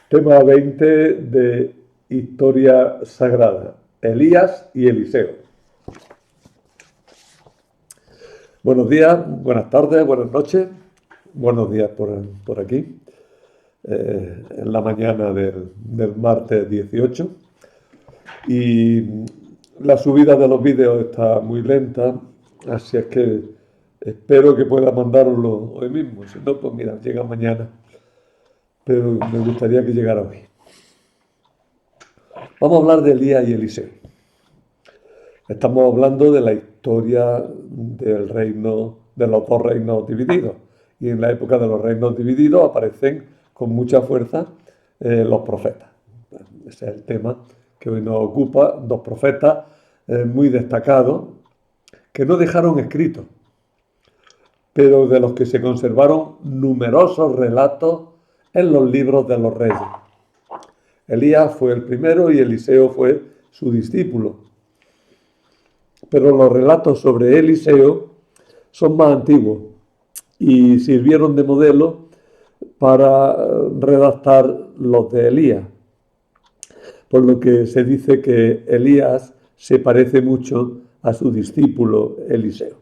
Tema 20 de Historia Sagrada, Elías y Eliseo. Buenos días, buenas tardes, buenas noches, buenos días por aquí, en la mañana del martes 18. Y la subida de los vídeos está muy lenta, así es que espero que pueda mandároslo hoy mismo. Si no, pues mira, llega mañana, pero me gustaría que llegara hoy. Vamos a hablar de Elías y Eliseo. Estamos hablando de la historia del reino, de los dos reinos divididos. Y en la época de los reinos divididos aparecen con mucha fuerza los profetas. Ese es el tema que hoy nos ocupa, dos profetas muy destacados que no dejaron escritos, pero de los que se conservaron numerosos relatos en los libros de los reyes. Elías fue el primero y Eliseo fue su discípulo. Pero los relatos sobre Eliseo son más antiguos y sirvieron de modelo para redactar los de Elías. Por lo que se dice que Elías se parece mucho a su discípulo Eliseo,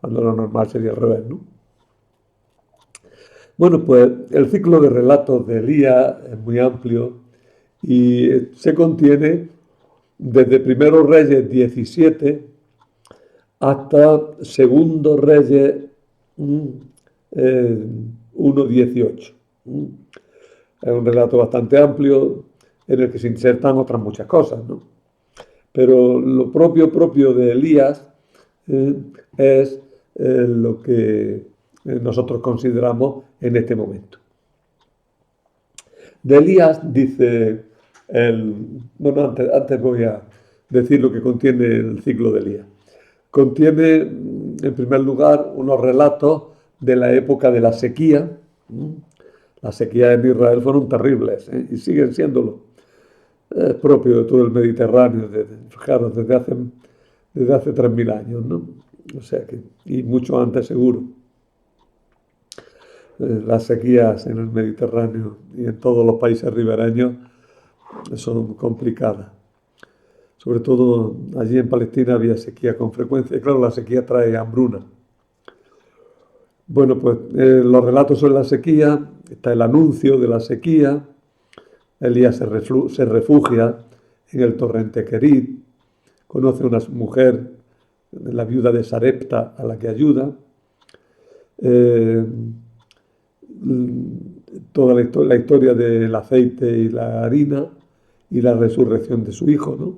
cuando lo normal sería al revés, ¿no? Bueno, pues el ciclo de relatos de Elías es muy amplio y se contiene desde Primeros Reyes 17 hasta Segundos Reyes 1:18. Es un relato bastante amplio en el que se insertan otras muchas cosas, ¿no? Pero lo propio de Elías es lo que nosotros consideramos en este momento. De Elías dice bueno, antes voy a decir lo que contiene el ciclo de Elías. Contiene, en primer lugar, unos relatos de la época de la sequía. Las sequías en Israel fueron terribles, y siguen siéndolo. Es propio de todo el Mediterráneo, fijaros, desde hace 3.000 años, ¿no? O sea que, y mucho antes seguro. Las sequías en el Mediterráneo y en todos los países ribereños son complicadas. Sobre todo allí en Palestina había sequía con frecuencia. Y claro, la sequía trae hambruna. Bueno, pues los relatos sobre la sequía, está el anuncio de la sequía. Elías se refugia en el torrente Querit, conoce a una mujer, la viuda de Sarepta, a la que ayuda. Toda la historia del aceite y la harina y la resurrección de su hijo, ¿no?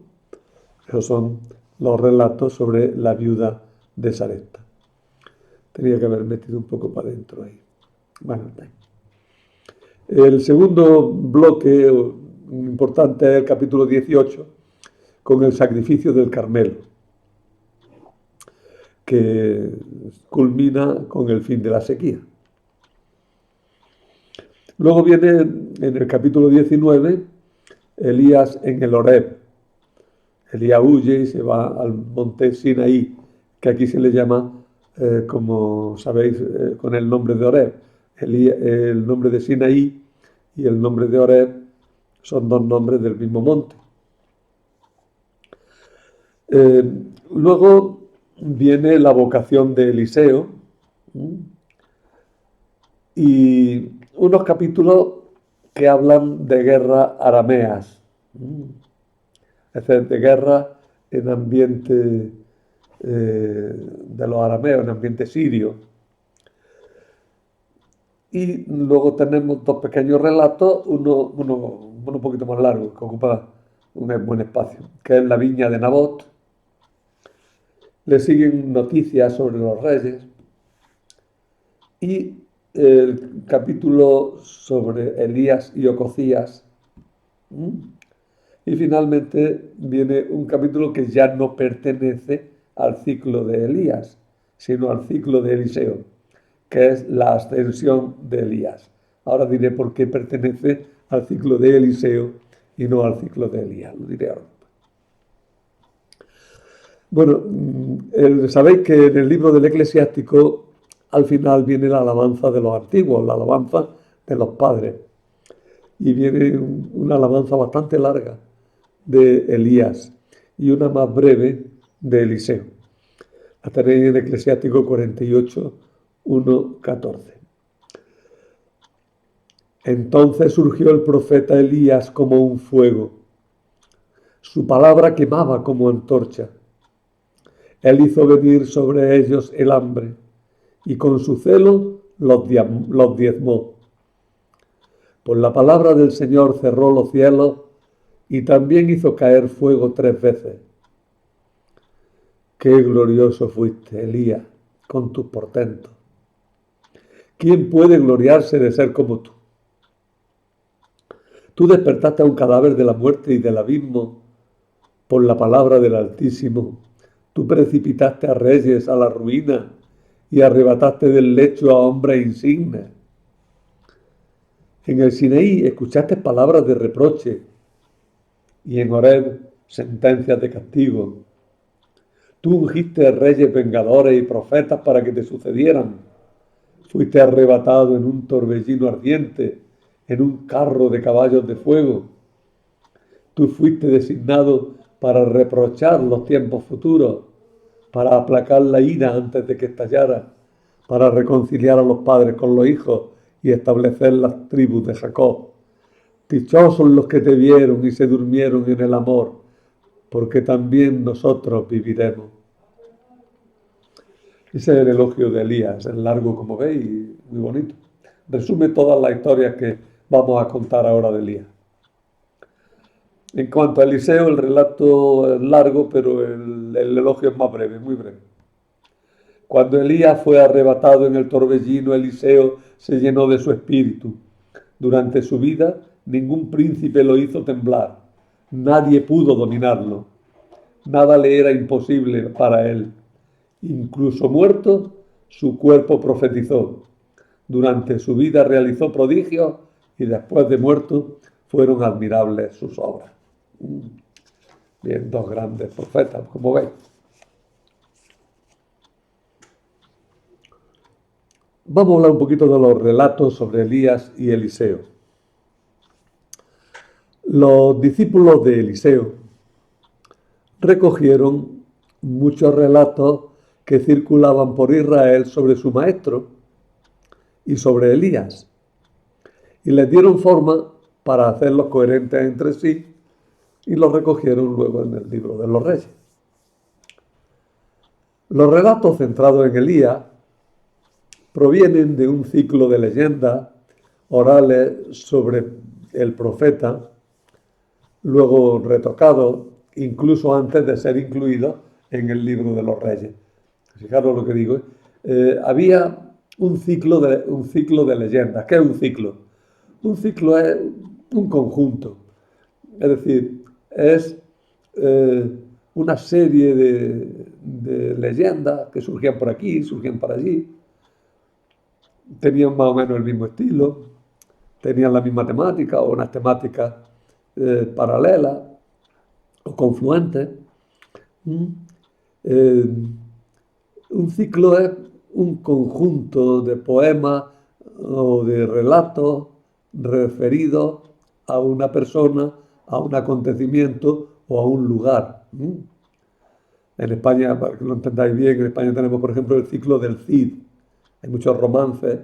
Esos son los relatos sobre la viuda de Sarepta. Tenía que haber metido un poco para adentro ahí. Bueno, el segundo bloque importante es el capítulo 18, con el sacrificio del Carmelo, que culmina con el fin de la sequía. Luego viene en el capítulo 19 Elías en el Horeb. Elías huye y se va al monte Sinaí, que aquí se le llama, como sabéis, con el nombre de Horeb. El nombre de Sinaí y el nombre de Horeb son dos nombres del mismo monte. Luego viene la vocación de Eliseo y unos capítulos que hablan de guerras arameas, es decir, de guerra en ambiente de los arameos, en ambiente sirio. Y luego tenemos dos pequeños relatos, uno un poquito más largo, que ocupa un buen espacio, que es la viña de Nabot. Le siguen noticias sobre los reyes y el capítulo sobre Elías y Ocosías. Y finalmente viene un capítulo que ya no pertenece al ciclo de Elías, sino al ciclo de Eliseo, que es la ascensión de Elías. Ahora diré por qué pertenece al ciclo de Eliseo y no al ciclo de Elías. Lo diré ahora. Bueno, sabéis que en el libro del Eclesiástico al final viene la alabanza de los antiguos, la alabanza de los padres. y viene una alabanza bastante larga de Elías y una más breve de Eliseo. La tenéis en Eclesiástico 48, 1, 14. Entonces surgió el profeta Elías como un fuego. Su palabra quemaba como antorcha. Él hizo venir sobre ellos el hambre y con su celo los diezmó. Por la palabra del Señor cerró los cielos y también hizo caer fuego 3 veces. Qué glorioso fuiste, Elías, con tus portentos. ¿Quién puede gloriarse de ser como tú? Tú despertaste a un cadáver de la muerte y del abismo por la palabra del Altísimo. Tú precipitaste a reyes a la ruina y arrebataste del lecho a hombres insignes. En el Sinaí escuchaste palabras de reproche y en Horeb sentencias de castigo. Tú ungiste reyes vengadores y profetas para que te sucedieran. Fuiste arrebatado en un torbellino ardiente, en un carro de caballos de fuego. Tú fuiste designado para reprochar los tiempos futuros, para aplacar la ira antes de que estallara, para reconciliar a los padres con los hijos y establecer las tribus de Jacob. Dichosos los que te vieron y se durmieron en el amor, porque también nosotros viviremos. Ese es el elogio de Elías, es largo como veis y muy bonito. Resume todas las historias que vamos a contar ahora de Elías. En cuanto a Eliseo, el relato es largo, pero el elogio es más breve, muy breve. Cuando Elías fue arrebatado en el torbellino, Eliseo se llenó de su espíritu. Durante su vida, ningún príncipe lo hizo temblar. Nadie pudo dominarlo. Nada le era imposible para él. Incluso muerto, su cuerpo profetizó. Durante su vida realizó prodigios y después de muerto fueron admirables sus obras. Bien, dos grandes profetas, como veis. Vamos a hablar un poquito de los relatos sobre Elías y Eliseo. Los discípulos de Eliseo recogieron muchos relatos que circulaban por Israel sobre su maestro y sobre Elías, y les dieron forma para hacerlos coherentes entre sí y los recogieron luego en el libro de los Reyes. Los relatos centrados en Elías provienen de un ciclo de leyendas orales sobre el profeta, luego retocados, incluso antes de ser incluidos en el libro de los Reyes. Fijaros lo que digo. Había un ciclo de leyendas. ¿Qué es un ciclo? Un ciclo es un conjunto. Es decir, es una serie de leyendas que surgían por aquí, surgían por allí. Tenían más o menos el mismo estilo, tenían la misma temática o unas temáticas paralelas o confluentes. Un ciclo es un conjunto de poemas o de relatos referidos a una persona, a un acontecimiento o a un lugar. En España, para que lo entendáis bien, en España tenemos, por ejemplo, el ciclo del Cid. Hay muchos romances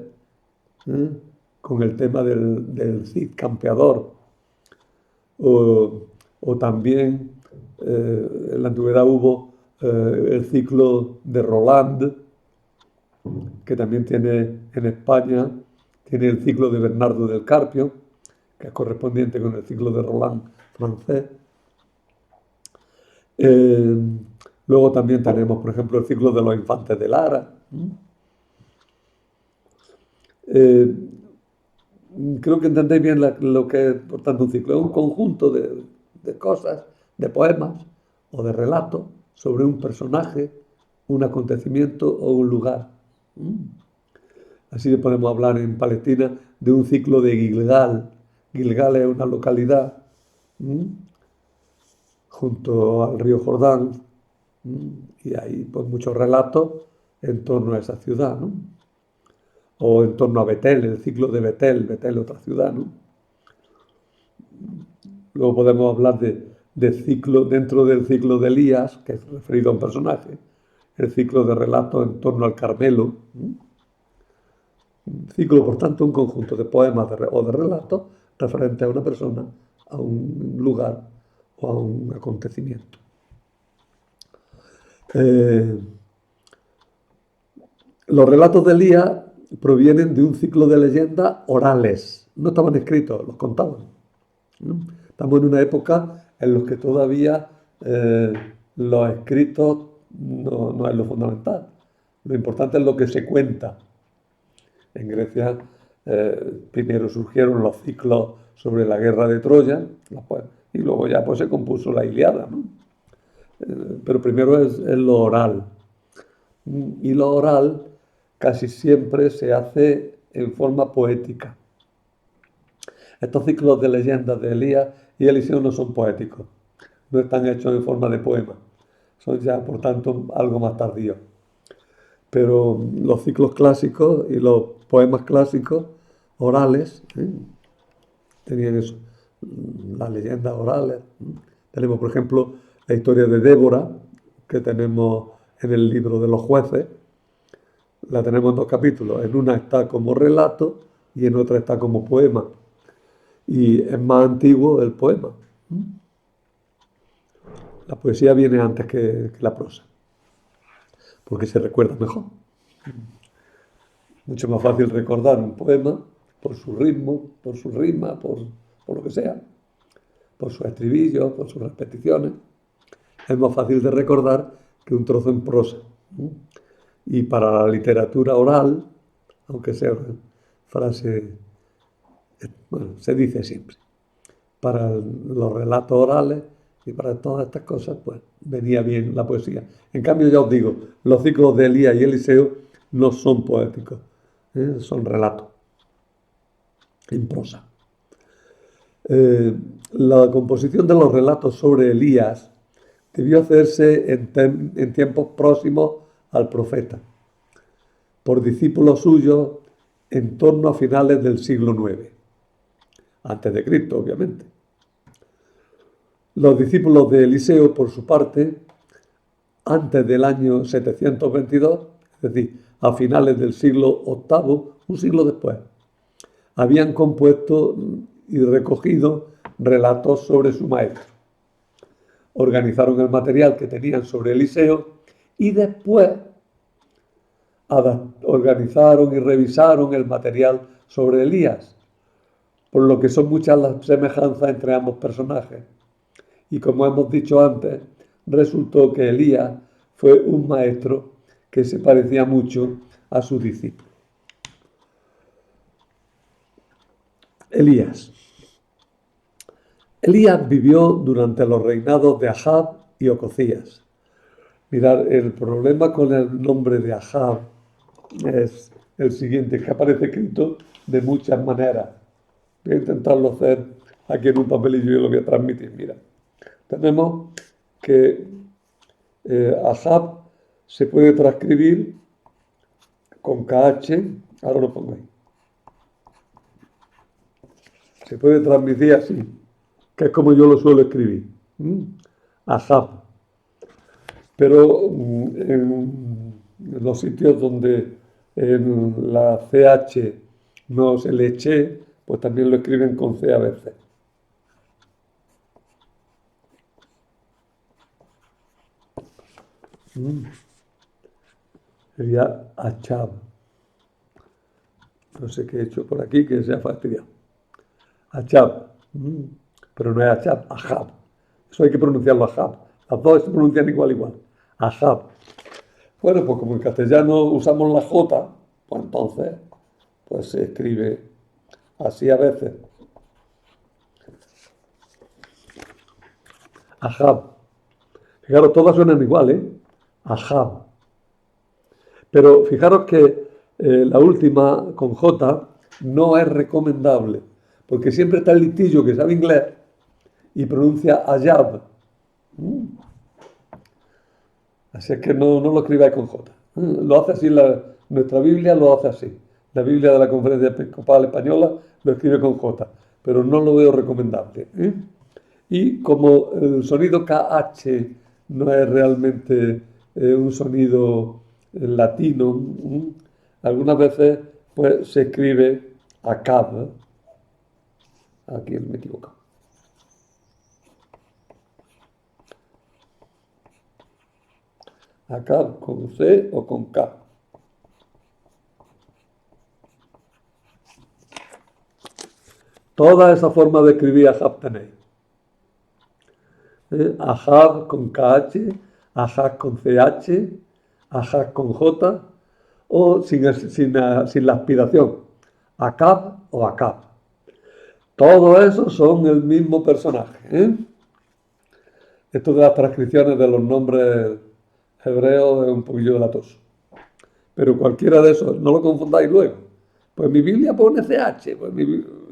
con el tema del Cid campeador. O también en la antigüedad hubo el ciclo de Roland, que también tiene en España, tiene el ciclo de Bernardo del Carpio, que es correspondiente con el ciclo de Roland francés. Luego también tenemos, por ejemplo, el ciclo de los infantes de Lara. Creo que entendéis bien lo que es, por tanto, un ciclo. Es un conjunto de cosas, de poemas o de relatos sobre un personaje, un acontecimiento o un lugar. Así que podemos hablar en Palestina de un ciclo de Gilgal. Gilgal es una localidad junto al río Jordán y hay pues, muchos relatos en torno a esa ciudad, ¿no? O en torno a Betel, el ciclo de Betel, Betel otra ciudad, ¿no? Luego podemos hablar de ciclo, dentro del ciclo de Elías, que es referido a un personaje, el ciclo de relatos en torno al Carmelo. Un ciclo, por tanto, un conjunto de poemas o de relatos referentes a una persona, a un lugar o a un acontecimiento. Los relatos de Elías provienen de un ciclo de leyendas orales. No estaban escritos, los contaban. ¿No? Estamos en una época en la que todavía los escritos no es lo fundamental. Lo importante es lo que se cuenta. En Grecia primero surgieron los ciclos sobre la guerra de Troya, y luego ya pues se compuso la Ilíada, ¿no? Pero primero es lo oral. Y lo oral casi siempre se hace en forma poética. Estos ciclos de leyendas de Elías y Eliseo no son poéticos, no están hechos en forma de poema, son ya por tanto algo más tardíos. Pero los ciclos clásicos y los poemas clásicos orales tenían eso, las leyendas orales. Tenemos, por ejemplo, la historia de Débora, que tenemos en el libro de los jueces. La tenemos en 2 capítulos. En una está como relato y en otra está como poema. Y es más antiguo el poema. La poesía viene antes que la prosa, porque se recuerda mejor. Mucho más fácil recordar un poema por su ritmo, por su rima, por lo que sea, por sus estribillos, por sus repeticiones. Es más fácil de recordar que un trozo en prosa. Y para la literatura oral, aunque sea una frase, bueno, se dice siempre, para los relatos orales y para todas estas cosas, pues venía bien la poesía. En cambio, ya os digo, los ciclos de Elías y Eliseo no son poéticos, son relatos en prosa. La composición de los relatos sobre Elías debió hacerse en tiempos próximos al profeta, por discípulos suyos en torno a finales del siglo IX, antes de Cristo, obviamente. Los discípulos de Eliseo, por su parte, antes del año 722, es decir, a finales del siglo VIII, un siglo después, habían compuesto y recogido relatos sobre su maestro. Organizaron el material que tenían sobre Eliseo y después organizaron y revisaron el material sobre Elías, por lo que son muchas las semejanzas entre ambos personajes. Y como hemos dicho antes, resultó que Elías fue un maestro que se parecía mucho a su discípulo. Elías vivió durante los reinados de Ahab y Ocosías. Mirad, el problema con el nombre de Ahab es el siguiente, que aparece escrito de muchas maneras. Voy a intentarlo hacer aquí en un papelillo y yo lo voy a transmitir. Mira, tenemos que Ahab se puede transcribir con KH, ahora lo pongo ahí. Se puede transmitir así, que es como yo lo suelo escribir. Ahab. Pero en los sitios donde en la CH no se le eche, pues también lo escriben con C a veces. Sería Achab. No sé qué he hecho por aquí que se ha fastidiado. Achab. Pero no es Achab, Ahab. Eso hay que pronunciarlo Ahab. Las dos se pronuncian igual. Ahab. Bueno, pues como en castellano usamos la J, pues entonces pues se escribe así a veces. Ahab. Fijaros, todas suenan igual, ¿eh? Ahab. Pero fijaros que la última, con J, no es recomendable, porque siempre está el listillo que sabe inglés y pronuncia Ayab. Así es que no lo escribáis con J. Lo hace así, nuestra Biblia lo hace así. La Biblia de la Conferencia Episcopal Española lo escribe con J. pero no lo veo recomendable. Y como el sonido KH no es realmente un sonido latino, algunas veces pues, se escribe ACAB. Aquí me he equivocado. ACAB con C o con K. Toda esa forma de escribir Ahab tenéis. Ahab con KH, Ahab con CH, Ahab con J, o sin la aspiración, Acab o Acab. Todo eso son el mismo personaje. Esto de las transcripciones de los nombres hebreos es un poquillo latoso. Pero cualquiera de esos, no lo confundáis luego. Pues mi Biblia pone CH, pues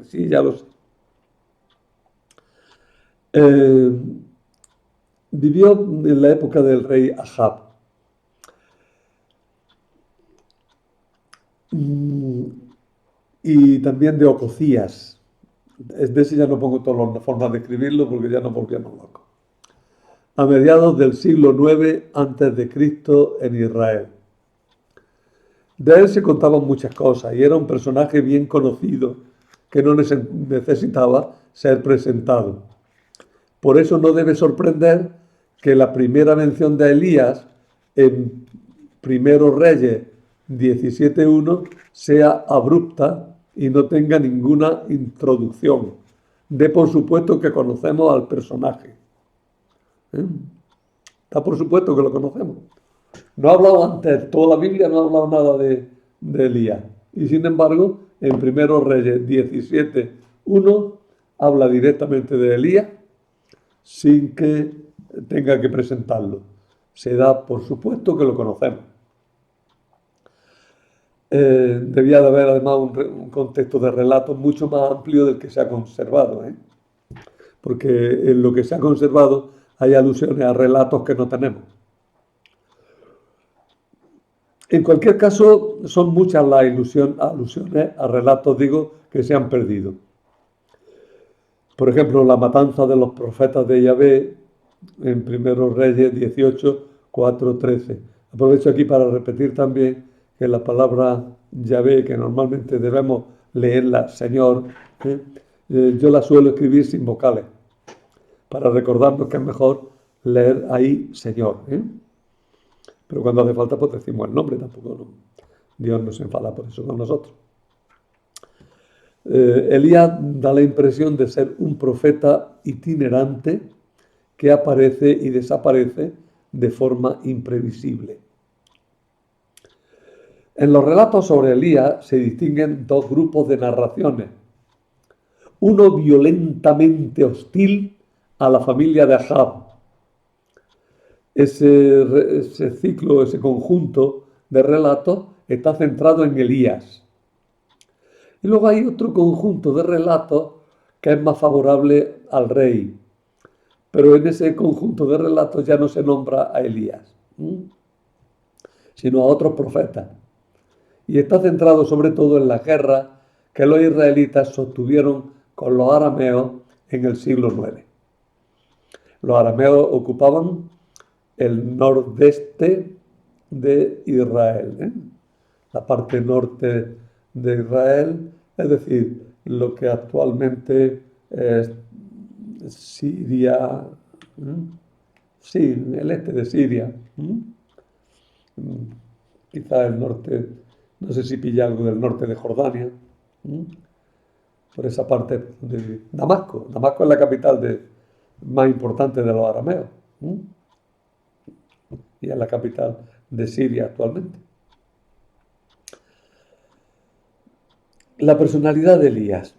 sí, ya lo sé. Vivió en la época del rey Ahab. Y también de Ocosías. De ese ya no pongo todas las formas de escribirlo porque ya nos volvíamos locos. A mediados del siglo IX a.C. en Israel. De él se contaban muchas cosas y era un personaje bien conocido que no necesitaba ser presentado. Por eso no debe sorprender que la primera mención de Elías en Primero Reyes 17.1 sea abrupta y no tenga ninguna introducción. De por supuesto que conocemos al personaje. Está por supuesto que lo conocemos. No ha hablado antes, toda la Biblia no ha hablado nada de Elías. Y sin embargo, en Primero Reyes 17.1 habla directamente de Elías sin que tenga que presentarlo. Se da por supuesto que lo conocemos. Debía de haber además un contexto de relato mucho más amplio del que se ha conservado, porque en lo que se ha conservado hay alusiones a relatos que no tenemos. En cualquier caso, son muchas las alusiones a relatos, que se han perdido. Por ejemplo, la matanza de los profetas de Yahvé en Primero Reyes 18, 4, 13. Aprovecho aquí para repetir también que la palabra Yahvé, que normalmente debemos leerla Señor, yo la suelo escribir sin vocales, para recordarnos que es mejor leer ahí Señor. Pero cuando hace falta, pues decimos el nombre, tampoco Dios no se enfada por eso con nosotros. Elías da la impresión de ser un profeta itinerante que aparece y desaparece de forma imprevisible. En los relatos sobre Elías se distinguen dos grupos de narraciones. Uno violentamente hostil a la familia de Ahab. Ese ciclo, ese conjunto de relatos está centrado en Elías. Y luego hay otro conjunto de relatos que es más favorable al rey. Pero en ese conjunto de relatos ya no se nombra a Elías, sino a otros profetas. Y está centrado sobre todo en la guerra que los israelitas sostuvieron con los arameos en el siglo IX. Los arameos ocupaban el nordeste de Israel, la parte norte de Israel, es decir, lo que actualmente es Siria, sí, el este de Siria, quizá el norte, no sé si pilla algo del norte de Jordania, por esa parte de Damasco. Damasco es la capital más importante de los arameos y es la capital de Siria actualmente. La personalidad de Elías.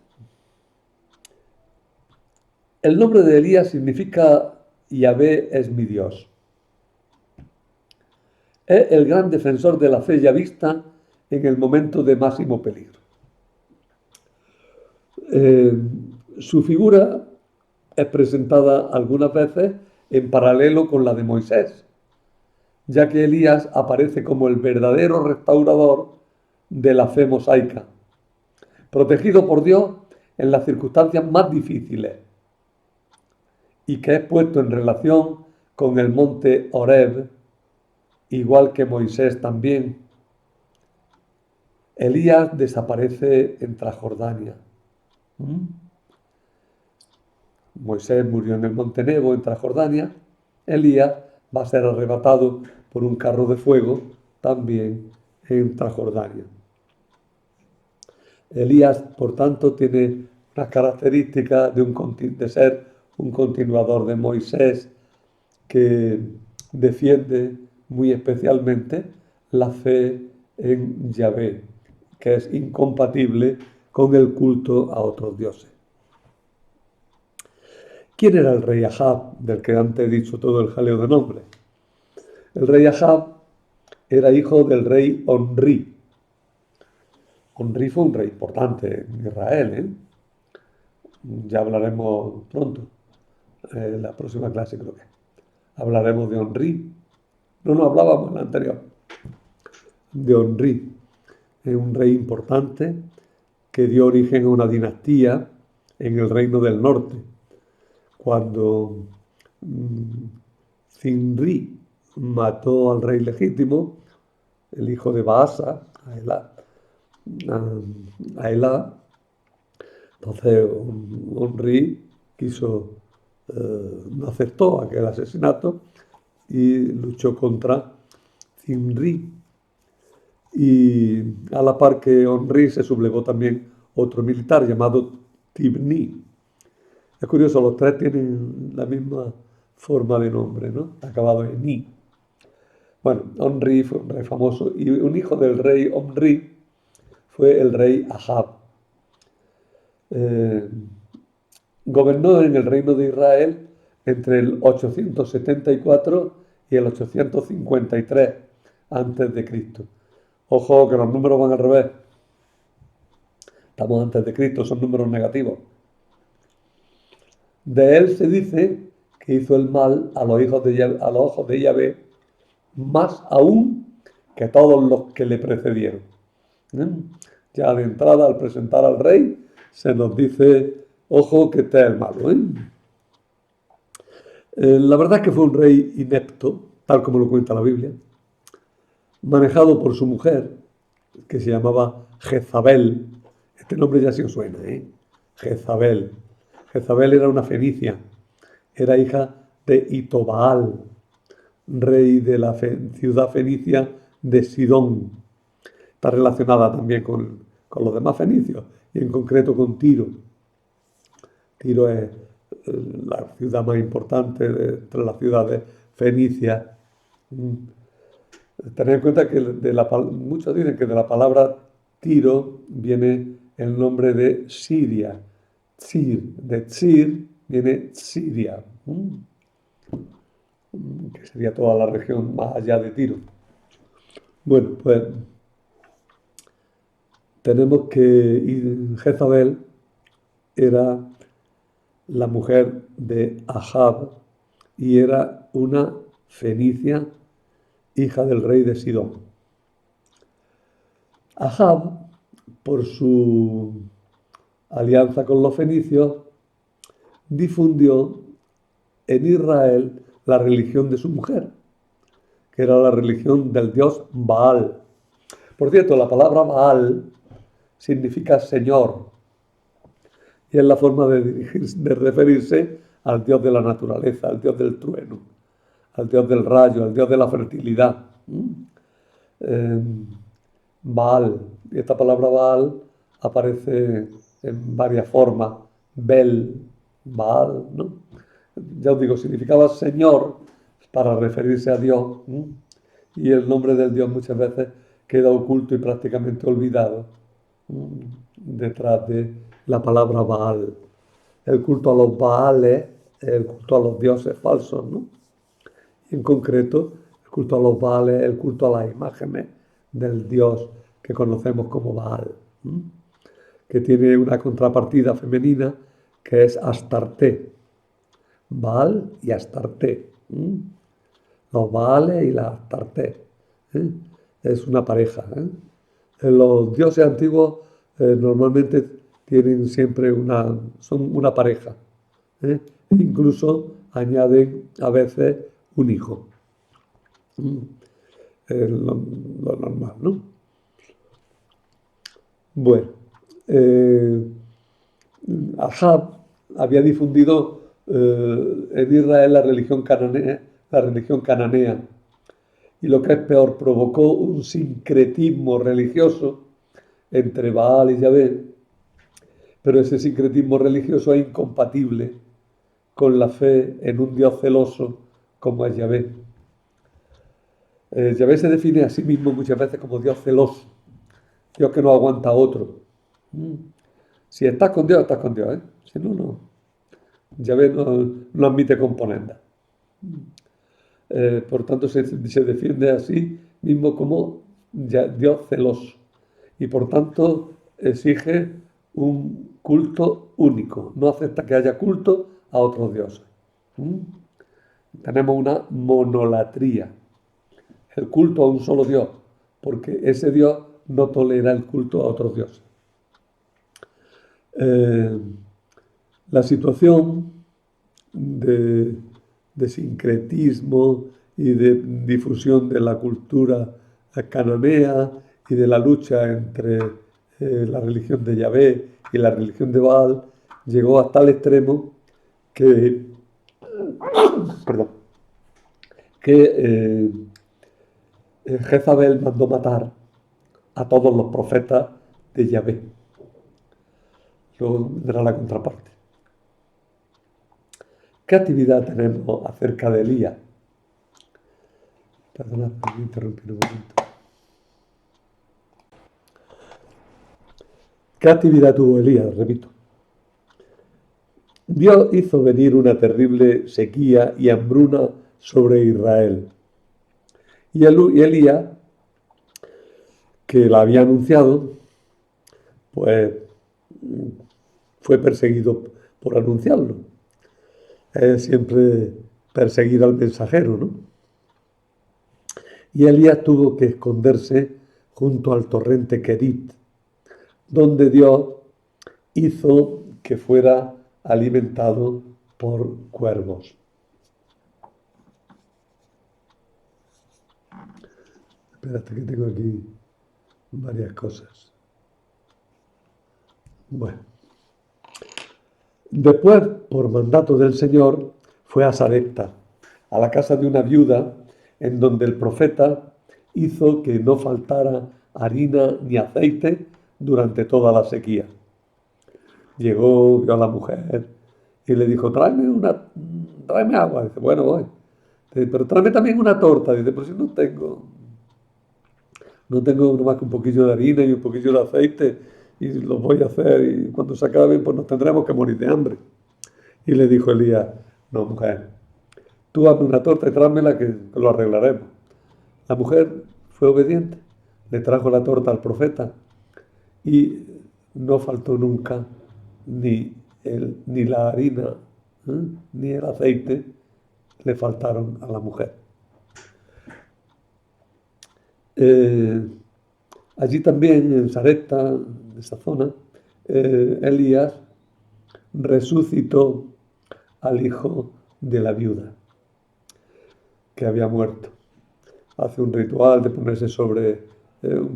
El nombre de Elías significa Yahvé es mi Dios. Es el gran defensor de la fe yavista en el momento de máximo peligro. Su figura es presentada algunas veces en paralelo con la de Moisés, ya que Elías aparece como el verdadero restaurador de la fe mosaica. Protegido por Dios, en las circunstancias más difíciles y que es puesto en relación con el monte Horeb, igual que Moisés también. Elías desaparece en Transjordania. Moisés murió en el monte Nebo, en Transjordania. Elías va a ser arrebatado por un carro de fuego también en Transjordania. Elías, por tanto, tiene unas características de ser un continuador de Moisés que defiende muy especialmente la fe en Yahvé, que es incompatible con el culto a otros dioses. ¿Quién era el rey Ahab, del que antes he dicho todo el jaleo de nombres? El rey Ahab era hijo del rey Omri. Omri fue un rey importante en Israel, ¿eh? Ya hablaremos pronto, en la próxima clase creo que hablaremos de Omri. No hablábamos en la anterior. De Omri, es un rey importante que dio origen a una dinastía en el reino del norte. Cuando Zimri mató al rey legítimo, el hijo de Baasa, a Elá, entonces Omri no aceptó aquel asesinato y luchó contra Zimri. Y a la par que Omri se sublevó también otro militar llamado Tibni. Es curioso, los tres tienen la misma forma de nombre, ¿no? Acabado en ni. Bueno, Omri fue un rey famoso y un hijo del rey Omri fue el rey Ahab. Gobernó en el reino de Israel entre el 874 y el 853 antes de Cristo. Ojo que los números van al revés. Estamos antes de Cristo, son números negativos. De él se dice que hizo el mal a los ojos de Yahvé, más aún que todos los que le precedieron. Ya de entrada, al presentar al rey, se nos dice, ojo que este es el malo. La verdad es que fue un rey inepto, tal como lo cuenta la Biblia, manejado por su mujer, que se llamaba Jezabel. Este nombre ya sí os suena, Jezabel. Jezabel era una fenicia, era hija de Itobaal, rey de la ciudad fenicia de Sidón. Está relacionada también con los demás fenicios y en concreto con Tiro. Tiro es la ciudad más importante entre las ciudades fenicias. Tened en cuenta que muchos dicen que de la palabra Tiro viene el nombre de Siria. De Tsir viene Siria, que sería toda la región más allá de Tiro. Bueno, pues tenemos que Jezabel era la mujer de Ahab y era una fenicia, hija del rey de Sidón. Ahab, por su alianza con los fenicios, difundió en Israel la religión de su mujer, que era la religión del dios Baal. Por cierto, la palabra Baal significa señor y es la forma de referirse al dios de la naturaleza, al dios del trueno, al dios del rayo, al dios de la fertilidad. Baal. Y esta palabra Baal aparece en varias formas. Baal, ¿no? Ya os digo, significaba señor para referirse a Dios. Y el nombre del Dios muchas veces queda oculto y prácticamente olvidado detrás de la palabra Baal. El culto a los Baales, el culto a los dioses falsos, ¿no? Y en concreto, el culto a los Baales, el culto a las imágenes del Dios que conocemos como Baal, que tiene una contrapartida femenina que es Astarte. Baal y Astarte. Los Baales y la Astarte. Es una pareja. Los dioses antiguos normalmente tienen siempre son una pareja. ¿eh? E incluso añaden a veces un hijo. Es lo normal, ¿no? Bueno, Ahab había difundido en Israel la religión cananea, y lo que es peor, provocó un sincretismo religioso entre Baal y Yahvé, pero ese sincretismo religioso es incompatible con la fe en un Dios celoso como es Yahvé. Yahvé se define a sí mismo muchas veces como Dios celoso, Dios que no aguanta a otro. Si estás con Dios, estás con Dios, ¿eh? Si no, no. Yahvé no admite componendas. Por tanto, se defiende a sí mismo como Dios celoso. Y por tanto, exige un culto único. No acepta que haya culto a otros dioses. Tenemos una monolatría. El culto a un solo Dios. Porque ese Dios no tolera el culto a otros dioses. La situación de sincretismo y de difusión de la cultura cananea y de la lucha entre la religión de Yahvé y la religión de Baal llegó hasta el extremo que, perdón, que Jezabel mandó matar a todos los profetas de Yahvé. Luego vendrá la contraparte. ¿Qué actividad tenemos acerca de Elías? Perdona, me interrumpí un momento. ¿Qué actividad tuvo Elías? Repito. Dios hizo venir una terrible sequía y hambruna sobre Israel. Y Elías, que la había anunciado, pues fue perseguido por anunciarlo. Es siempre perseguir al mensajero, ¿no? Y Elías tuvo que esconderse junto al torrente Kerit, donde Dios hizo que fuera alimentado por cuervos. Espérate que tengo aquí varias cosas. Bueno. Después, por mandato del Señor, fue a Sarepta, a la casa de una viuda, en donde el profeta hizo que no faltara harina ni aceite durante toda la sequía. Llegó, vio a la mujer y le dijo, tráeme agua. Dice, bueno, voy. Dice, pero tráeme también una torta. Dice, pero si no tengo más que un poquillo de harina y un poquillo de aceite y los voy a hacer y cuando se acaben pues nos tendremos que morir de hambre. Y le dijo Elías, no, mujer, tú hazme una torta y tráemela que lo arreglaremos. La mujer fue obediente, le trajo la torta al profeta y no faltó nunca ni la harina ni el aceite le faltaron a la mujer. Allí también, en Sarepta, en esa zona, Elías resucitó al hijo de la viuda que había muerto. Hace un ritual de ponerse sobre,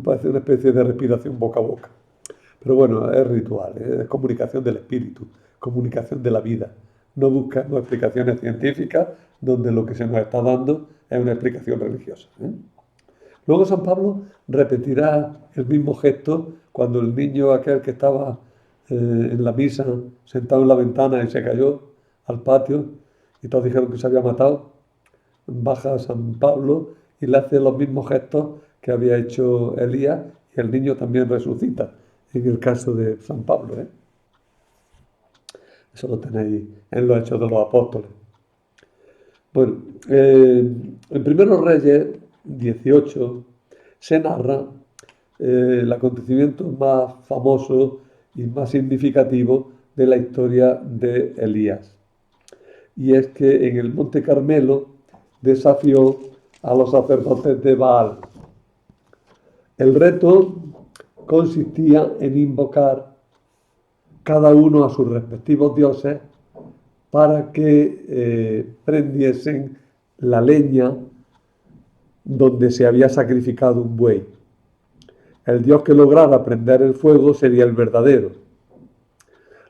parece una especie de respiración boca a boca. Pero bueno, es ritual, es comunicación del espíritu, comunicación de la vida. No buscamos explicaciones científicas donde lo que se nos está dando es una explicación religiosa. Luego San Pablo repetirá el mismo gesto cuando el niño aquel que estaba en la misa sentado en la ventana y se cayó al patio y todos dijeron que se había matado. Baja San Pablo y le hace los mismos gestos que había hecho Elías y el niño también resucita, en el caso de San Pablo. Eso lo tenéis en los Hechos de los Apóstoles. Bueno, en Primeros Reyes 18 se narra el acontecimiento más famoso y más significativo de la historia de Elías. Y es que en el Monte Carmelo desafió a los sacerdotes de Baal. El reto consistía en invocar cada uno a sus respectivos dioses para que prendiesen la leña donde se había sacrificado un buey. El dios que lograra prender el fuego sería el verdadero.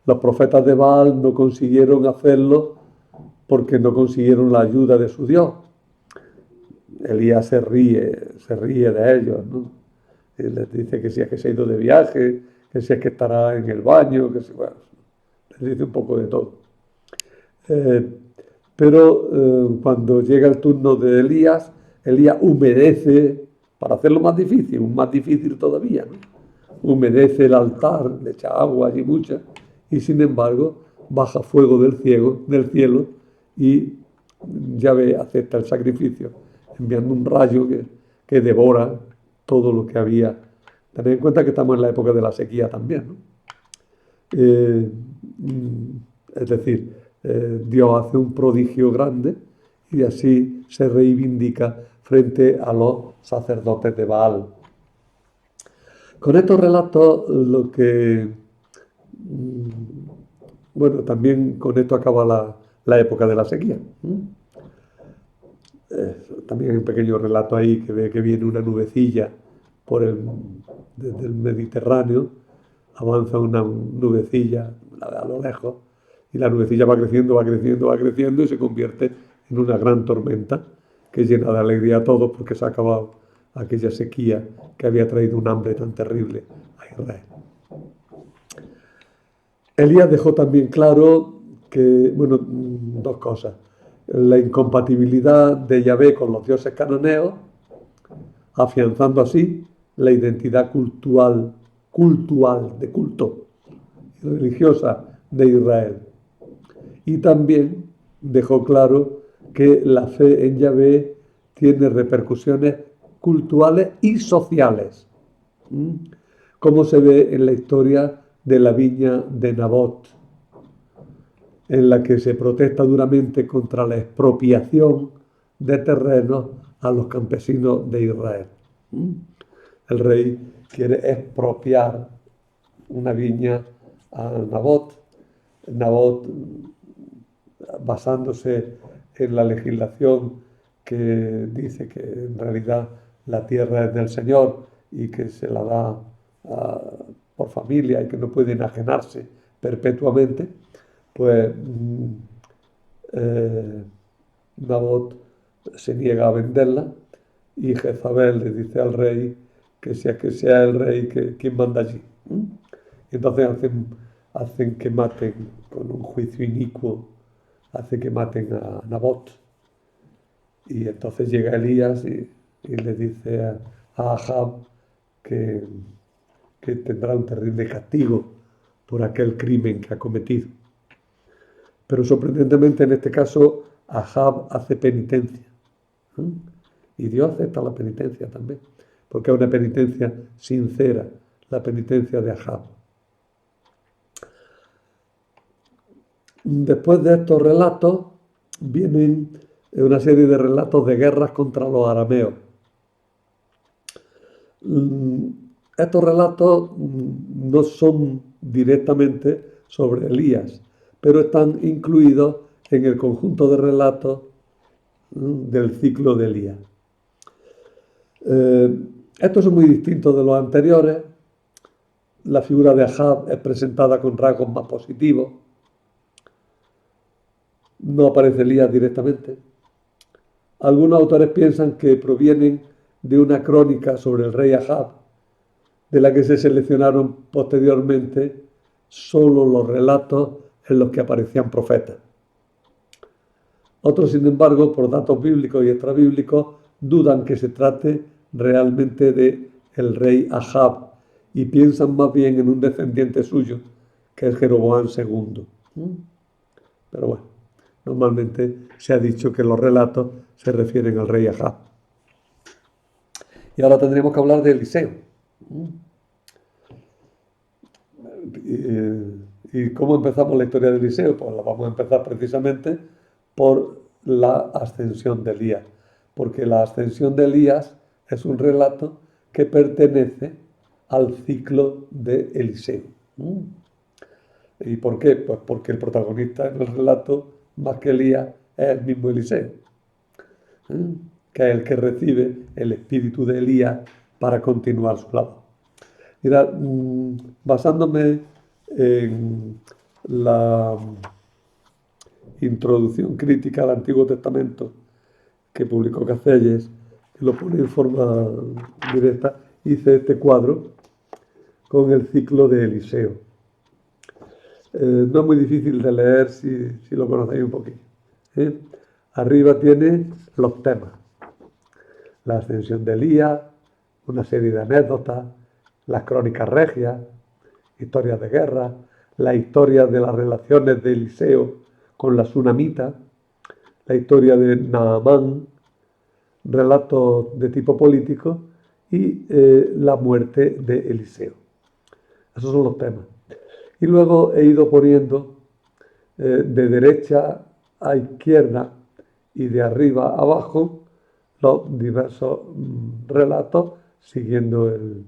Los profetas de Baal no consiguieron hacerlo porque no consiguieron la ayuda de su dios. Elías se ríe de ellos, ¿no? Y les dice que si es que se ha ido de viaje, que si es que estará en el baño, que si, bueno, les dice un poco de todo. Pero cuando llega el turno de Elías, Elías humedece, para hacerlo más difícil todavía, ¿no? Humedece el altar, le echa agua allí mucha, y sin embargo baja fuego del cielo y Yahvé acepta el sacrificio, enviando un rayo que devora todo lo que había. Tened en cuenta que estamos en la época de la sequía también, ¿no? Es decir, Dios hace un prodigio grande y así se reivindica frente a los sacerdotes de Baal. Con estos relatos, bueno, también con esto acaba la época de la sequía. También hay un pequeño relato ahí que ve que viene una nubecilla desde el Mediterráneo, avanza una nubecilla a lo lejos, y la nubecilla va creciendo, va creciendo, va creciendo y se convierte en una gran tormenta que llena de alegría a todos porque se ha acabado aquella sequía que había traído un hambre tan terrible a Israel. Elías dejó también claro que, bueno, dos cosas: la incompatibilidad de Yahvé con los dioses cananeos, afianzando así la identidad cultural, de culto y religiosa de Israel. Y también dejó claro que la fe en Yahvé tiene repercusiones culturales y sociales, como se ve en la historia de la viña de Nabot, en la que se protesta duramente contra la expropiación de terrenos a los campesinos de Israel. El rey quiere expropiar una viña a Nabot. Nabot, basándose en la legislación que dice que en realidad la tierra es del Señor y que se la da por familia y que no puede enajenarse perpetuamente, pues Nabot se niega a venderla y Jezabel le dice al rey que sea el rey quien manda allí. Y entonces hacen que maten con un juicio inicuo, hace que maten a Nabot. Y entonces llega Elías y le dice a Ahab que tendrá un terrible castigo por aquel crimen que ha cometido. Pero sorprendentemente en este caso Ahab hace penitencia. Y Dios acepta la penitencia también, porque es una penitencia sincera, la penitencia de Ahab. Después de estos relatos vienen una serie de relatos de guerras contra los arameos. Estos relatos no son directamente sobre Elías, pero están incluidos en el conjunto de relatos del ciclo de Elías. Estos son muy distintos de los anteriores. La figura de Ahab es presentada con rasgos más positivos. No aparece Elías directamente. Algunos autores piensan que provienen de una crónica sobre el rey Ahab, de la que se seleccionaron posteriormente solo los relatos en los que aparecían profetas. Otros, sin embargo, por datos bíblicos y extrabíblicos, dudan que se trate realmente de el rey Ahab y piensan más bien en un descendiente suyo, que es Jeroboam II. Pero bueno, normalmente se ha dicho que los relatos se refieren al rey Ahab. Y ahora tendremos que hablar de Eliseo. ¿Y cómo empezamos la historia de Eliseo? Pues la vamos a empezar precisamente por la ascensión de Elías, porque la ascensión de Elías es un relato que pertenece al ciclo de Eliseo. ¿Y por qué? Pues porque el protagonista en el relato, más que Elías, es el mismo Eliseo, ¿eh? Que es el que recibe el espíritu de Elías para continuar su labor. Mira, basándome en la introducción crítica al Antiguo Testamento que publicó Cacelles, que lo pone en forma directa, hice este cuadro con el ciclo de Eliseo. No es muy difícil de leer si lo conocéis un poquito, ¿eh? Arriba tiene los temas: la ascensión de Elías, una serie de anécdotas, las crónicas regias, historias de guerra, la historia de las relaciones de Eliseo con la sunamita, la historia de Naamán, relatos de tipo político y la muerte de Eliseo. Esos son los temas. Y luego he ido poniendo de derecha a izquierda y de arriba a abajo los diversos relatos siguiendo el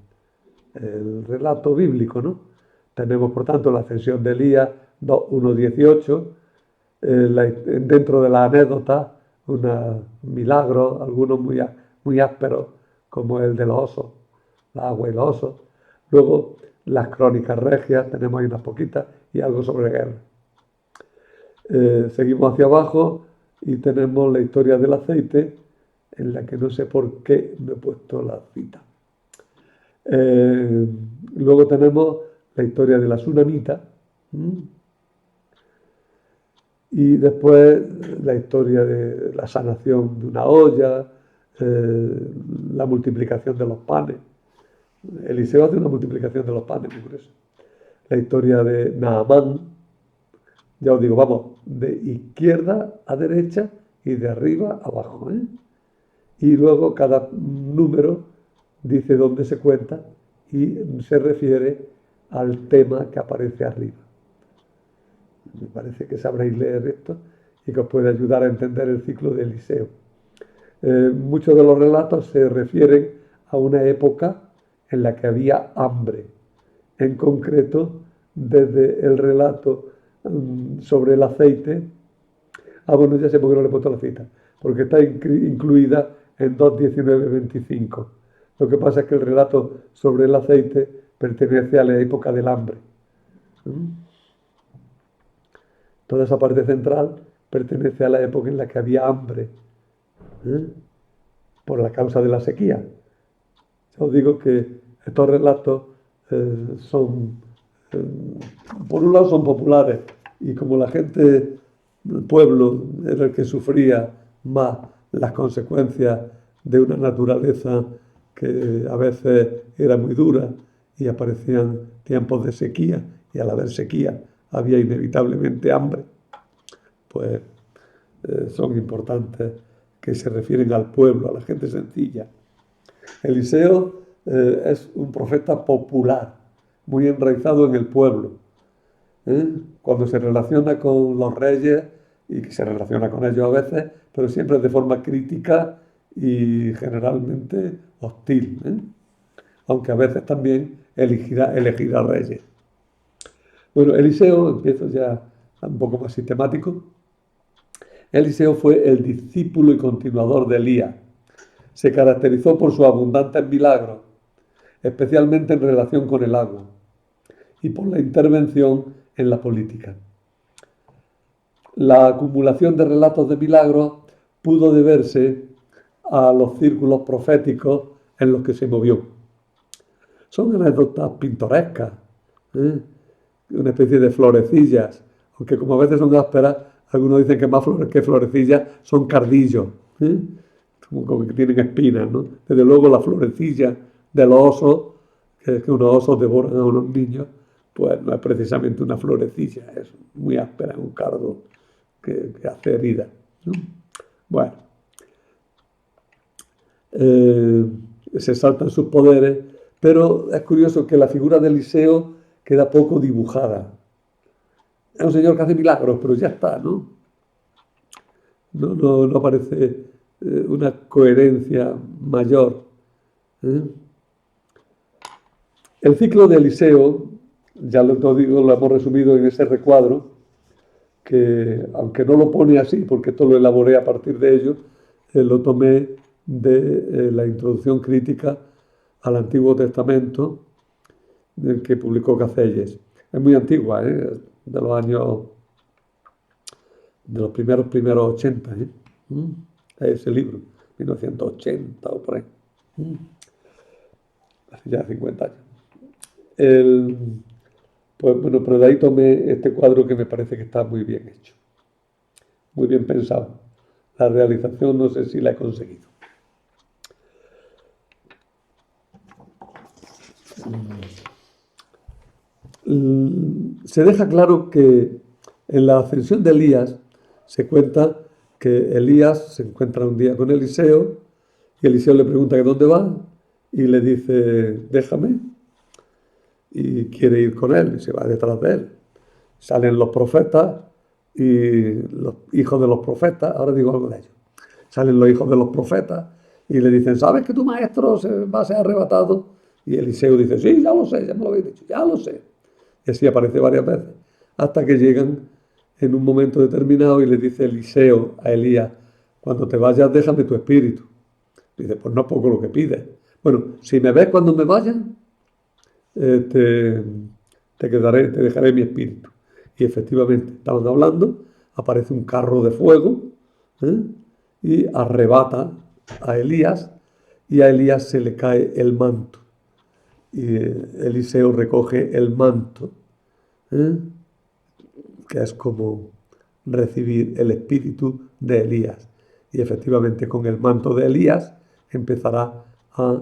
relato bíblico, ¿no? Tenemos, por tanto, la ascensión de Elías 1:18, dentro de la anécdota, un milagro, algunos muy ásperos, como el de los osos, la agua y los osos. Luego, las crónicas regias, tenemos ahí unas poquitas, y algo sobre guerra. Seguimos hacia abajo y tenemos la historia del aceite, en la que no sé por qué no he puesto la cita. Luego tenemos la historia de la sunamita, y después la historia de la sanación de una olla, la multiplicación de los panes. Eliseo hace una multiplicación de los panes, muy curioso. La historia de Naamán, ya os digo, vamos, de izquierda a derecha y de arriba a abajo, ¿eh? Y luego cada número dice dónde se cuenta y se refiere al tema que aparece arriba. Me parece que sabréis leer esto y que os puede ayudar a entender el ciclo de Eliseo. Muchos de los relatos se refieren a una época en la que había hambre. En concreto, desde el relato sobre el aceite. Bueno, ya sé por qué no le he puesto la cita, porque está incluida en 2:19-25. Lo que pasa es que el relato sobre el aceite pertenece a la época del hambre. Toda esa parte central pertenece a la época en la que había hambre, por la causa de la sequía. Yo os digo que estos relatos son, por un lado son populares, y como la gente del pueblo era el que sufría más las consecuencias de una naturaleza que a veces era muy dura y aparecían tiempos de sequía, y al haber sequía había inevitablemente hambre, pues son importantes, que se refieren al pueblo, a la gente sencilla. Eliseo es un profeta popular, muy enraizado en el pueblo. Cuando se relaciona con los reyes, y que se relaciona con ellos a veces, pero siempre de forma crítica y generalmente hostil, aunque a veces también elegirá reyes. Bueno, Eliseo, empiezo ya un poco más sistemático. Eliseo fue el discípulo y continuador de Elías. Se caracterizó por sus abundantes milagros, especialmente en relación con el agua, y por la intervención en la política. La acumulación de relatos de milagros pudo deberse a los círculos proféticos en los que se movió. Son anécdotas pintorescas, una especie de florecillas, aunque como a veces son ásperas, algunos dicen que más que florecillas son cardillos, como que tienen espinas, ¿no? Desde luego la florecilla de los osos, que unos osos devoran a unos niños, pues no es precisamente una florecilla, es muy áspera, un cardo que hace herida, ¿no? Bueno, se saltan sus poderes, pero es curioso que la figura de Eliseo queda poco dibujada. Es un señor que hace milagros, pero ya está, ¿no? No aparece una coherencia mayor. El ciclo de Eliseo ya lo digo, lo hemos resumido en ese recuadro, que aunque no lo pone así, porque esto lo elaboré a partir de ello, lo tomé de la introducción crítica al Antiguo Testamento, del que publicó Cacelles. Es muy antigua, de los años, de los primeros 80, ese libro, 1980 o por ahí, hace ya 50 años. Pues bueno, pero de ahí tomé este cuadro que me parece que está muy bien hecho, muy bien pensado. La realización no sé si la he conseguido. Se deja claro que en la ascensión de Elías se cuenta que Elías se encuentra un día con Eliseo y Eliseo le pregunta que dónde va y le dice, déjame, y quiere ir con él y se va detrás de él. Salen los profetas y los hijos de los profetas, ahora digo algo de ellos, salen los hijos de los profetas y le dicen, ¿sabes que tu maestro va a ser arrebatado? Y Eliseo dice, sí, ya lo sé, ya me lo habéis dicho, ya lo sé. Y así aparece varias veces, hasta que llegan en un momento determinado y le dice Eliseo a Elías, cuando te vayas déjame tu espíritu. Dice, pues no es poco lo que pides. Bueno, si me ves cuando me vaya, te dejaré mi espíritu. Y efectivamente, estaban hablando, aparece un carro de fuego, y arrebata a Elías, y a Elías se le cae el manto. Y Eliseo recoge el manto, que es como recibir el espíritu de Elías. Y efectivamente con el manto de Elías empezará a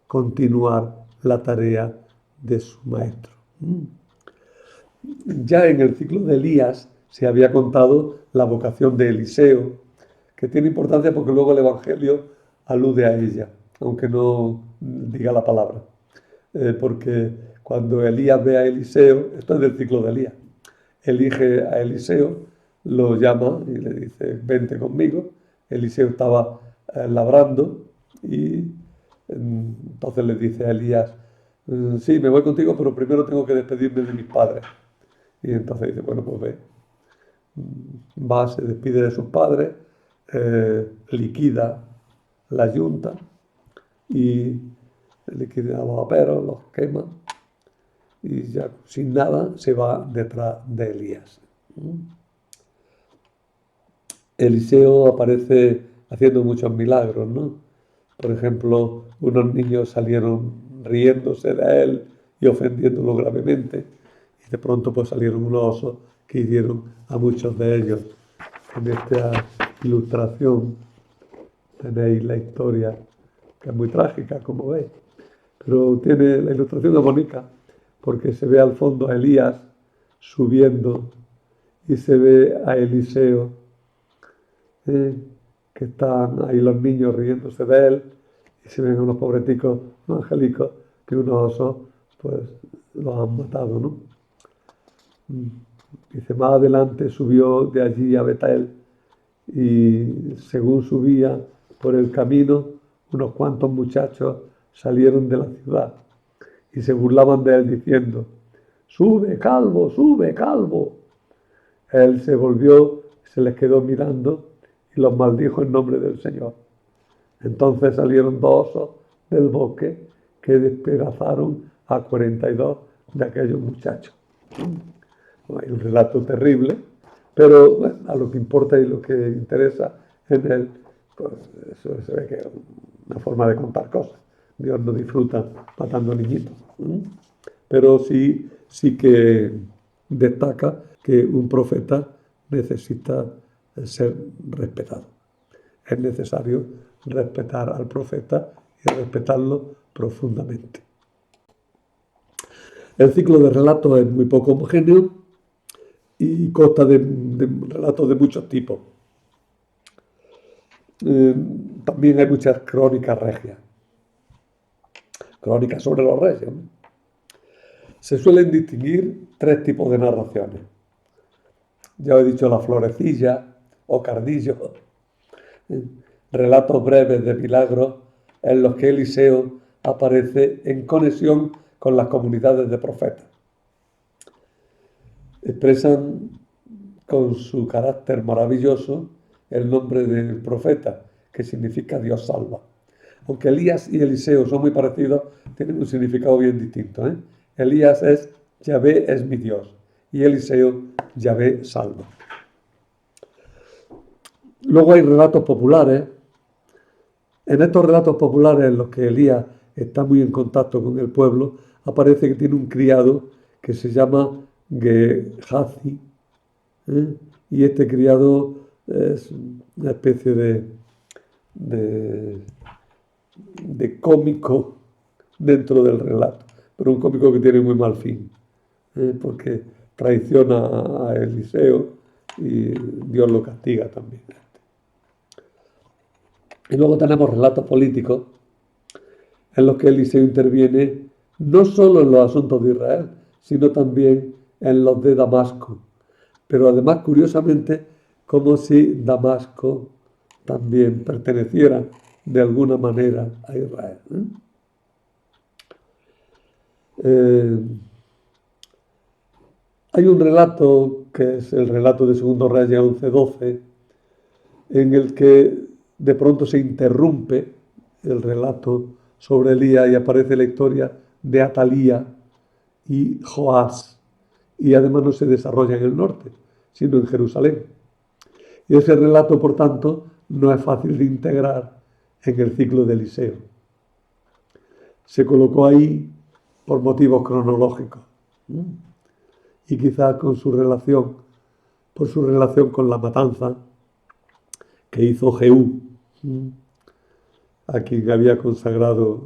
continuar la tarea de su maestro. Ya en el ciclo de Elías se había contado la vocación de Eliseo, que tiene importancia porque luego el Evangelio alude a ella, aunque no diga la palabra. Porque cuando Elías ve a Eliseo, esto es del ciclo de Elías, elige a Eliseo, lo llama y le dice, vente conmigo. Eliseo estaba labrando y entonces le dice a Elías, sí, me voy contigo, pero primero tengo que despedirme de mis padres. Y entonces dice, bueno, pues ve. Va, se despide de sus padres, liquida la yunta y liquida los aperos, los quema y ya sin nada se va detrás de Elías. Eliseo aparece haciendo muchos milagros, ¿no? Por ejemplo, unos niños salieron riéndose de él y ofendiéndolo gravemente, y de pronto pues salieron unos osos que hirieron a muchos de ellos. En esta ilustración tenéis la historia, que es muy trágica, como veis, pero la ilustración es bonita, porque se ve al fondo a Elías subiendo y se ve a Eliseo, que están ahí los niños riéndose de él y se ven unos pobreticos, unos angélicos, que unos osos pues los han matado, ¿no? Dice, más adelante subió de allí a Betel y según subía por el camino, unos cuantos muchachos salieron de la ciudad y se burlaban de él diciendo, sube calvo, sube calvo. Él se volvió, se les quedó mirando y los maldijo en nombre del Señor. Entonces salieron dos osos del bosque que despedazaron a 42 de aquellos muchachos. Hay un relato terrible, pero bueno, a lo que importa y lo que interesa en él, pues eso se ve que es una forma de contar cosas. Dios no disfruta matando niñitos. Pero sí que destaca que un profeta necesita ser respetado. Es necesario respetar al profeta y respetarlo profundamente. El ciclo de relatos es muy poco homogéneo y consta de relatos de muchos tipos. También hay muchas crónicas regias, crónicas sobre los reyes. Se suelen distinguir tres tipos de narraciones. Ya he dicho la florecilla o cardillo, relatos breves de milagros en los que Eliseo aparece en conexión con las comunidades de profetas. expresan con su carácter maravilloso el nombre del profeta, que significa Dios salva. Aunque Elías y Eliseo son muy parecidos, tienen un significado bien distinto, ¿eh? Elías es Yahvé es mi Dios y Eliseo Yahvé salva. Luego hay relatos populares. En estos relatos populares en los que Elías está muy en contacto con el pueblo, aparece que tiene un criado que se llama Gehazi, ¿eh? Y este criado es una especie de cómico dentro del relato, pero un cómico que tiene muy mal fin, porque traiciona a Eliseo y Dios lo castiga también. Y luego tenemos relatos políticos en los que Eliseo interviene no solo en los asuntos de Israel, sino también en los de Damasco. Pero además, curiosamente, como si Damasco también perteneciera de alguna manera a Israel. Hay un relato, que es el relato de Segundo Reyes 11:12, en el que de pronto se interrumpe el relato sobre Elías y aparece la historia de Atalía y Joás. Y además no se desarrolla en el norte, sino en Jerusalén. Y ese relato, por tanto, no es fácil de integrar en el ciclo de Eliseo. Se colocó ahí por motivos cronológicos y quizás por su relación con la matanza que hizo Jehú, a quien había consagrado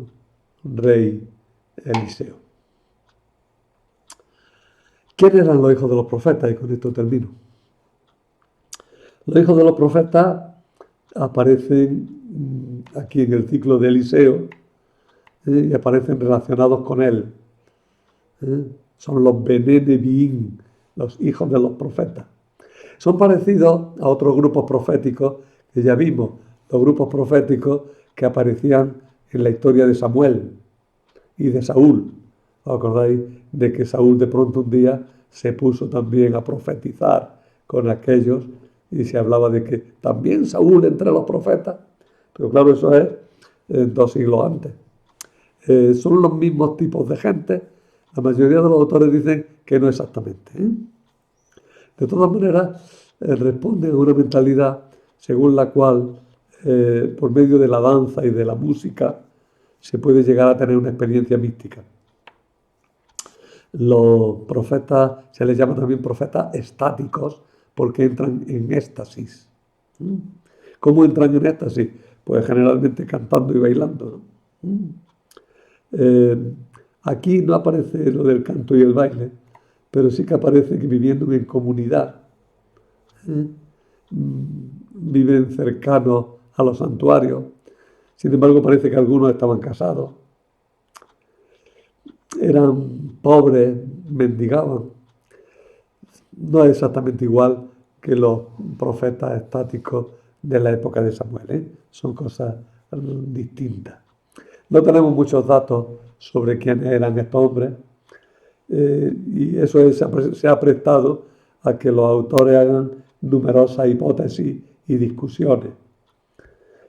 rey Eliseo. ¿Quiénes eran los hijos de los profetas? Y con esto termino. Los hijos de los profetas aparecen aquí en el ciclo de Eliseo y aparecen relacionados con él. Son los Bené Neviim, los hijos de los profetas. Son parecidos a otros grupos proféticos que ya vimos, los grupos proféticos que aparecían en la historia de Samuel y de Saúl. ¿Os acordáis de que Saúl de pronto un día se puso también a profetizar con aquellos y se hablaba de que también Saúl entre los profetas? Pero claro, eso es 2 siglos antes. Son los mismos tipos de gente. La mayoría de los autores dicen que no exactamente. De todas maneras, responden a una mentalidad según la cual, por medio de la danza y de la música, se puede llegar a tener una experiencia mística. Los profetas se les llama también profetas estáticos porque entran en éxtasis. ¿Cómo entran en éxtasis? Pues generalmente cantando y bailando, ¿no? Aquí no aparece lo del canto y el baile, pero sí que aparece que viviendo en comunidad, viven cercanos a los santuarios. Sin embargo, parece que algunos estaban casados, eran pobres, mendigaban. No es exactamente igual que los profetas estáticos de la época de Samuel, Son cosas distintas. No tenemos muchos datos sobre quiénes eran estos hombres y eso se ha prestado a que los autores hagan numerosas hipótesis y discusiones.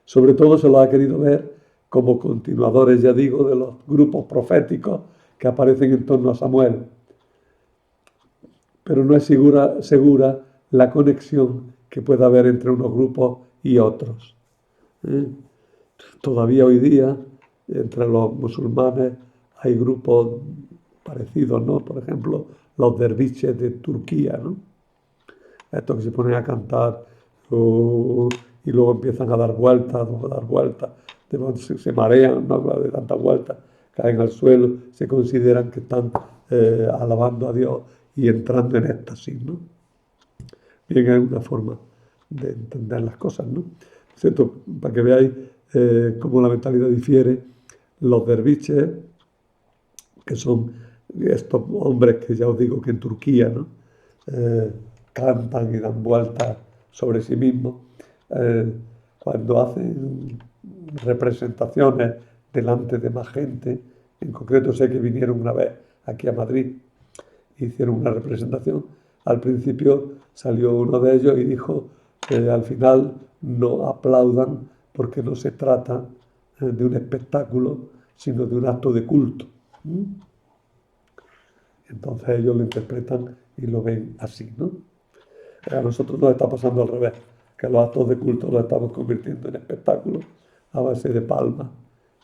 Sobre todo se los ha querido ver como continuadores, ya digo, de los grupos proféticos que aparecen en torno a Samuel. Pero no es segura la conexión que pueda haber entre unos grupos y otros. Todavía hoy día, entre los musulmanes, hay grupos parecidos, ¿no? Por ejemplo, los derviches de Turquía, ¿no? Estos que se ponen a cantar y luego empiezan a dar vueltas, se marean, ¿no? De tantas vueltas, caen al suelo, se consideran que están alabando a Dios y entrando en éxtasis, ¿no? Bien, es una forma de entender las cosas, ¿no? ¿Cierto? Para que veáis cómo la mentalidad difiere, los derviches, que son estos hombres que ya os digo que en Turquía, ¿no? Cantan y dan vueltas sobre sí mismos, cuando hacen representaciones delante de más gente. En concreto sé que vinieron una vez aquí a Madrid, hicieron una representación, al principio salió uno de ellos y dijo que al final no aplaudan porque no se trata de un espectáculo, sino de un acto de culto. Entonces ellos lo interpretan y lo ven así, ¿no? A nosotros nos está pasando al revés, que los actos de culto los estamos convirtiendo en espectáculos a base de palmas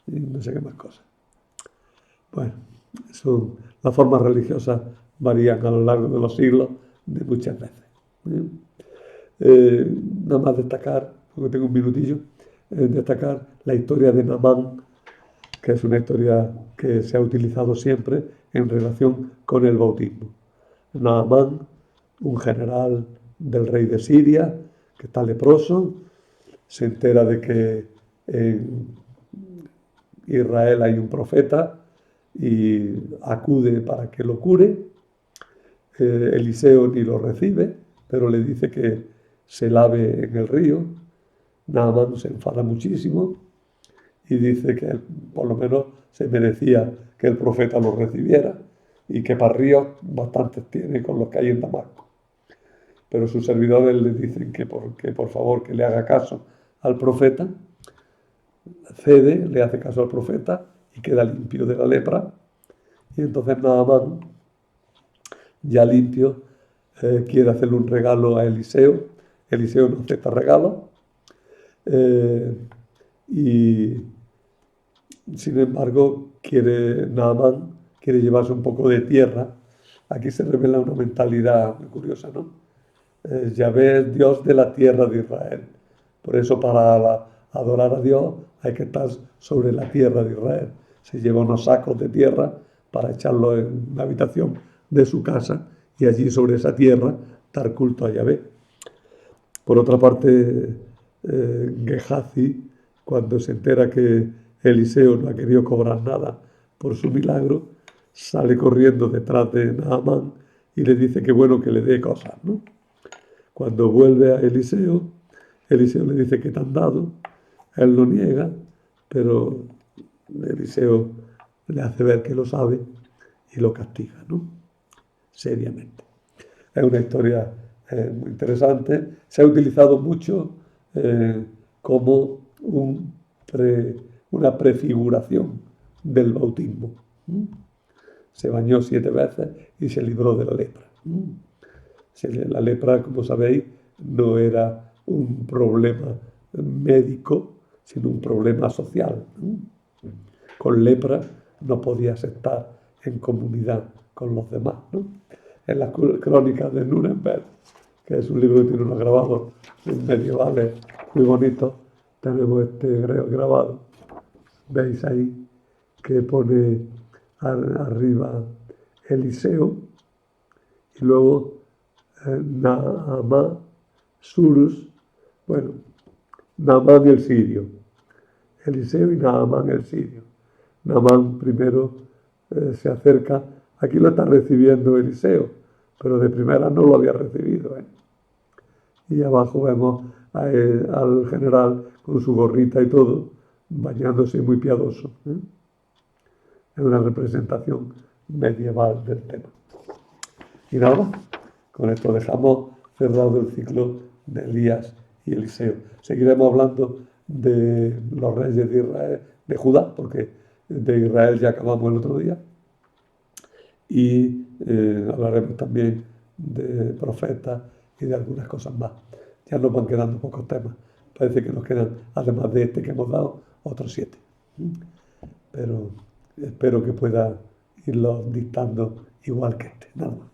y no sé qué más cosas. Bueno, las formas religiosas varían a lo largo de los siglos de muchas veces. Nada más destacar, porque tengo un minutillo, destacar la historia de Naamán, que es una historia que se ha utilizado siempre en relación con el bautismo. Naamán, un general del rey de Siria, que está leproso, se entera de que en Israel hay un profeta y acude para que lo cure. Eliseo ni lo recibe, pero le dice que se lave en el río. Naamán se enfada muchísimo y dice que él, por lo menos se merecía que el profeta lo recibiera y que para ríos bastantes tiene con los que hay en Damasco. Pero sus servidores le dicen que por favor que le haga caso al profeta. Cede, le hace caso al profeta y queda limpio de la lepra. Y entonces Naamán, ya limpio, quiere hacerle un regalo a Eliseo. Eliseo no acepta regalo. Y sin embargo, Naamán quiere llevarse un poco de tierra. Aquí se revela una mentalidad muy curiosa, ¿no? Yahvé es Dios de la tierra de Israel. Por eso para adorar a Dios hay que estar sobre la tierra de Israel. Se lleva unos sacos de tierra para echarlo en la habitación de su casa y allí sobre esa tierra dar culto a Yahvé. Por otra parte, Gehazi, cuando se entera que Eliseo no ha querido cobrar nada por su milagro, sale corriendo detrás de Naamán y le dice que bueno que le dé cosas, ¿no? Cuando vuelve a Eliseo, Eliseo le dice que te han dado, él lo niega, pero Eliseo le hace ver que lo sabe y lo castiga, ¿no? Seriamente. Es una historia muy interesante. Se ha utilizado mucho como una prefiguración del bautismo. Se bañó 7 veces y se libró de la lepra. La lepra, como sabéis, no era un problema médico, sino un problema social. Con lepra no podías estar en comunidad con los demás, ¿no? En las crónicas de Nuremberg, que es un libro que tiene unos grabados medievales muy bonitos, tenemos este grabado. Veis ahí que pone arriba Eliseo y luego Naamán, Surus, bueno, Naamán el sirio, Eliseo y Naamán el sirio. Naamán primero se acerca, aquí lo está recibiendo Eliseo, pero de primera no lo había recibido. Y abajo vemos al general con su gorrita y todo, bañándose muy piadoso. Es una representación medieval del tema. Y nada, con esto dejamos cerrado el ciclo de Elías y Eliseo. Seguiremos hablando de los reyes de Israel, de Judá, porque de Israel ya acabamos el otro día. Y hablaremos también de profetas y de algunas cosas más. Ya nos van quedando pocos temas. Parece que nos quedan, además de este que hemos dado, otros 7. Pero espero que pueda irlos dictando igual que este. Nada más.